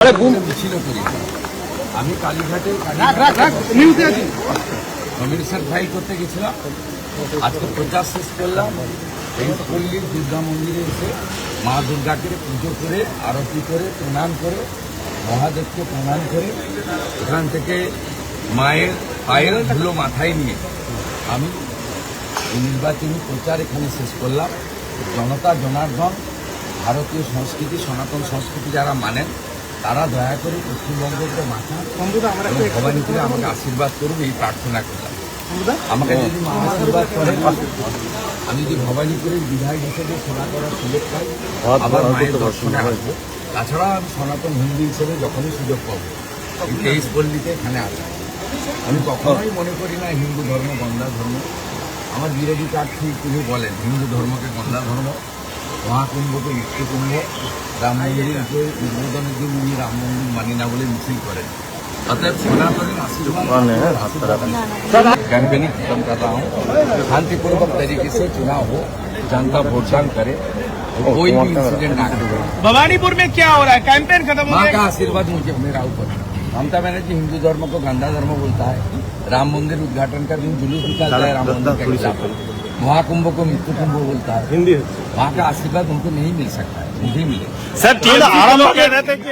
মিছিল করি আমি কালীঘাটে নমিনেশন ফাইল করতে গেছিলাম। আজকে প্রচার শেষ করলাম। এই পল্লীর দুর্গা মন্দিরে এসে মা দুর্গাকে পুজো করে আরতি করে প্রণাম করে মহাদেবকে প্রণাম করে এখান থেকে মায়ের পায়ের ধুলো মাথায় নিয়ে আমি নির্বাচনী প্রচার এখানে শেষ করলাম। জনতা জনার্দন ভারতীয় সংস্কৃতি সনাতন সংস্কৃতি যারা মানেন তারা দয়া করে পশ্চিমবঙ্গকে মাথা ভবানীপুরে আমাকে আশীর্বাদ করুন এই প্রার্থনা করলাম। আমাকে যদি মা আশীর্বাদ করেন আমি যদি ভবানীপুরের বিধায়ক হিসেবে সেবা করার সুযোগ পাই আবার মায়ের দর্শনে আসবো। তাছাড়া আমি সনাতন হিন্দু হিসেবে যখনই সুযোগ পাবো এই 23 পল্লীতে এখানে আসবো। আমি কখনোই মনে করি না হিন্দু ধর্ম গন্ধা ধর্ম। আমার বিরোধী প্রার্থী তিনি বলেন হিন্দু ধর্মকে গন্ধা ধর্ম, মহাকুম্ভকে মৃত্যুকুম্ভ, রাম মন্দিরকে উদ্বোধনের জন্য উনি রাম মন্দির মানি না বলে মিছিল করেন। অতএব সনাতনের আशीर्वाद कैंपेनिंग खत्म कर रहा हूँ। शांतिपूर्वक तरीके से चुनाव हो, जनता वोटदान करे, कोई भी इंसिडेंट ना करे। भवानीपुर में क्या हो रहा है? कैंपेन खत्म हो माँ गया। का आशीर्वाद मुझे मेरा ऊपर। ममता बनर्जी हिंदू धर्म को गंदा धर्म बोलता है। राम मंदिर उद्घाटन का दिन जुलूस निकालता है राम मंदिर के खिलाफ। महाकुंभ को मृत्यु कुंभ बोलता है। हिंदी माँ का आशीर्वाद उनको नहीं मिल सकता है, मुझे मिले। सर